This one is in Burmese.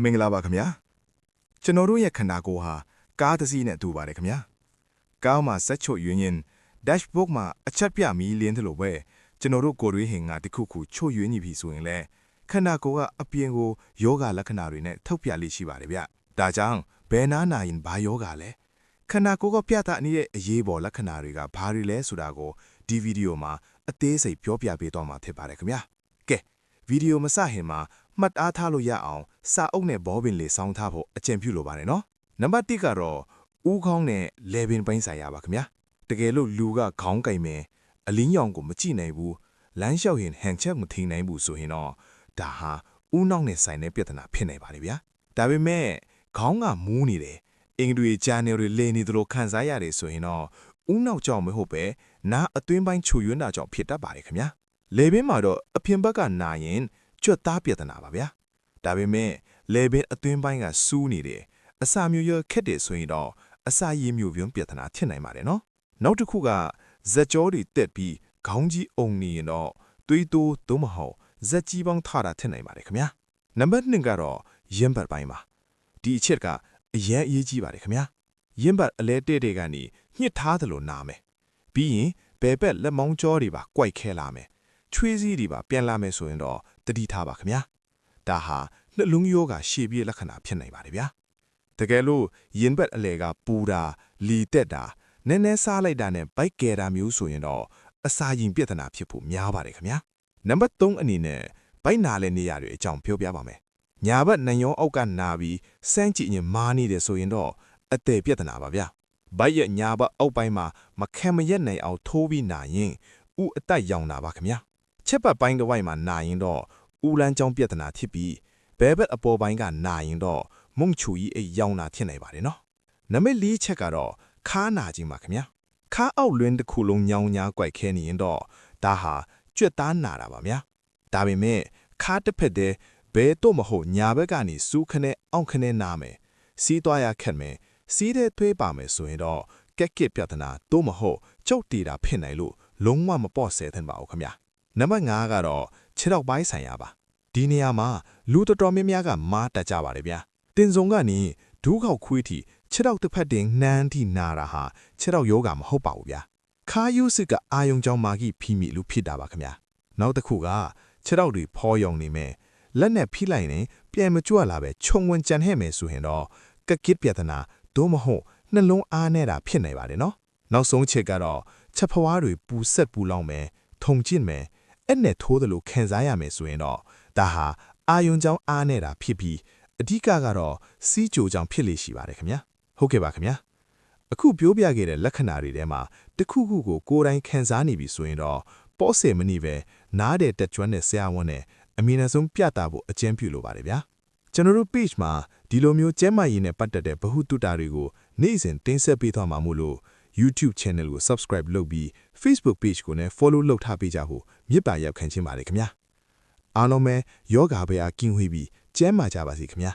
မင်္ဂလာပါခင်ဗျာကျွန်တော်တို့ရဲ့ခန္ဓာကိုယ်ဟာကားတစ်စီးနဲ့တူပါတယ်ခင်ဗျာကားမှာဆက်ချုပ်ရင်းရင် dashboard မှာအချက်ပြမီးလင်းတယ်လို့ပဲကျွန်တော်တို့ကိုယ်တွေးဟင်ကတခုခုချုပ်ရင်းနေပြီဆိုရင်လည်းခန္ဓာကိုယ်ကအပြင်ကိုယောဂလက္ခဏာတွေနဲ့ထုတ်ပြလိရှိပါတယ်ဗျဒါကြောင့်ဘယ်နာနာရင်ဘာယောဂလဲခန္ဓာကိုယ်ကပြသနေတဲ့အရေးပေါ်လက္ခဏာတွေကဘာတွေလဲဆိုတာကိုဒီဗီဒီယိုမှာအသေးစိတ်ပြောပြပေးတော့မှာဖြစ်ပါတယ်ခင်ဗျာကဲဗီဒီယိုမစခင်မှာမှတ်အားထားလို့ရအောင်စာအုပ်နဲ့ဘောပင်လေးစောင်းထားဖို့အကြံပြုလိုပါတယ်နော်နံပါတ်1ကတော့ဦးခေါင်းနဲ့လေပင်ပိုင်းဆိုင်ရာပါခင်ဗျာတကယ်လို့လူကခေါင်းကိုင်မယ်အလင်းရောင်ကိုမကြည့်နိုင်ဘူးလမ်းလျှောက်ရင်ဟန်ချက်မထိနိုင်ဘူးဆိုရင်တော့ဒါဟာဦးနှောက်နဲ့ဆိုင်တဲ့ပြဿနာဖြစ်နေပါတယ်ဗျာဒါပေမဲ့ခေါင်းကမူးနေတယ်အင်္ဂတွေဂျာနယ်တွေလေနေသလိုခံစားရတယ်ဆိုရင်တော့ဦးနှောက်ကြောင့်မဟုတ်ပဲနားအတွင်းပိုင်းချူရွန်းတာကြောင့်ဖြစ်တတ်ပါတယ်ခင်ဗျာလေပင်မှာတော့အပြင်ဘက်ကနာရင်ကြွတ်သားပြဿနာပါဗျာဒါပေမဲ့လေပင်အတွင်းပိုင်းကစူးနေတယ်အစာမျိုးရခက်တယ်ဆိုရင်တော့အစာရည်မျိုးပြုံးပြဿနာဖြစ်နိုင်ပါတယ်နော်နောက်တစ်ခုကဇက်ကြောတွေတက်ပြီးခေါင်းကြီးအုံနေရင်တော့သွေးတိုးသို့မဟုတ်ဇက်ကြီးပေါင်းထတာထင်နိုင်ပါတယ်ခင်ဗျာနံပါတ်2ကတော့ရင်ဘတ်ပိုင်းပါဒီအချက်ကအရင်အရေးကြီးပါတယ်ခင်ဗျာရင်ဘတ်အလဲတဲ့တဲ့ကနေညှစ်ထားသလိုနာမယ်ပြီးရင်ဘယ်ဘက်လက်မောင်းကြောတွေပါကြိုက်ခဲလာမယ်ချွေးစည်းတွေပါပြန်လာမယ်ဆိုရင်တော့တတိထားပါခင်ဗျာဒါဟာနှလုံးရောဂါရှေ့ပြေးလက္ခဏာဖြစ်နိုင်ပါတယ်ဗျာတကယ်လို့ရင်ဘတ်အလဲကပူတာလီတက်တာနည်းနည်းစားလိုက်တာနဲ့ဘိုက်ကဲတာမျိုးဆိုရင်တော့အစာရင်ပြဿနာဖြစ်ဖို့များပါတယ်ခင်ဗျာနံပါတ်3အနေနဲ့ဘိုက်နာတဲ့နေရာတွေအကြောင်းပြောပြပါမယ်ညာဘက်နှရောအောက်ကနာပြီးစမ်းကြည့်ရင်မာနေတယ်ဆိုရင်တော့အသေးပြဿနာပါဗျာဘိုက်ရဲ့ညာဘက်အောက်ပိုင်းမှာမခံမရက်နိုင်အောင်ထိုးပြီးနာရင်ဥအတက်ရောင်တာပါခင်ဗျာချက်ပတ်ပိုင်းတစ်ဝိုက်မှာနာရင်တော့ဥလန်းကြောင်းပြဿနာဖြစ်ပြီးဘဲဘက်အပေါ်ပိုင်းကနာရင်တော့မုံချူကြီးအိတ်ရောင်တာဖြစ်နေပါတယ်နော်နံပါတ်4ချက်ကတော့ခါနာခြင်းပါခင်ဗျာခါအောက်လွင်းတစ်ခုလုံးညောင်ညာကြိုက်ခဲနေရင်တော့ဒါဟာကြွက်သားနာတာပါဗျာဒါပေမဲ့ခါတစ်ဖက်တည်းဘဲတော့မဟုတ်ညာဘက်ကနေစူးခနဲ့အောင့်ခနဲ့နာမယ်စီးသွားရခက်မယ်စီးတဲ့သွေးပါမယ်ဆိုရင်တော့ကက်ကစ်ပြဿနာတော့မဟုတ်ကြောက်တီတာဖြစ်နိုင်လို့လုံးဝမပေါ့ဆဲသင့်ပါဘူးခင်ဗျာနံပါတ်5ကတော့ခြေထောက်ပိုင်းဆိုင်ရာပါဒီနေရာမှာလူတော်တော်များများကမားတက်ကြပါတယ်ဗျာတင်စုံကနေဒူးခေါက်ခွေးထီခြေထောက်တစ်ဖက်တင်နှမ်းထိနာတာဟာခြေထောက်ယောဂမဟုတ်ပါဘူးဗျာခါယူစစ်ကအာယုံကြောင့်မာကြီးဖိမိလို့ဖြစ်တာပါခင်ဗျာနောက်တစ်ခုကခြေထောက်တွေဖောယုံနေမယ်လက်နဲ့ဖိလိုက်ရင်ပြန်မကြွလာပဲခြုံဝင်ကြံဟဲ့မယ်ဆိုရင်တော့ကက်ကစ်ပြဿနာသို့မဟုတ်နှလုံးအားနေတာဖြစ်နေပါတယ်နော်နောက်ဆုံးချက်ကတော့ချက်ဖွားတွေပူဆက်ပူလောင်မယ်ထုံကျင့်မယ်အဲ့နဲ့ထိုးတယ်လို့ခံစားရမယ်ဆိုရင်တော့ဒါဟာအာယုံကြောင့်အားနေတာဖြစ်ပြီးအဓိကကတော့စီးကြိုကြောင့်ဖြစ်လေရှိပါတယ်ခင်ဗျာဟုတ်ကဲ့ပါခင်ဗျာအခုပြောပြခဲ့တဲ့လက္ခဏာတွေထဲမှာတစ်ခုခုကိုကိုယ်တိုင်ခံစားနေပြီဆိုရင်တော့ပေါ့ဆယ်မနေပဲနားတဲ့တက်ကျွမ်းတဲ့ဆရာဝန်နဲ့အမြင်ဆုံးပြတာဖို့အကျဉ်းပြုလိုပါတယ်ဗျာကျွန်တော်တို့ page မှာဒီလိုမျိုးကျဲမာရေးနဲ့ပတ်သက်တဲ့ဗဟုသုတတွေကိုနေ့စဉ်တင်ဆက်ပေးသွားမှာမို့လို့ YouTube channel ကို subscribe လုပ်ပြီး Facebook page ကိုလည်း follow လုပ်ထားပေးကြဖို့မြစ်ပါရောက်ခံချင်းပါတယ်ခင်ဗျာအားလုံးပဲယောဂဘေးအကင်းဝေးပြီးကျဲမာကြပါစေခင်ဗျာ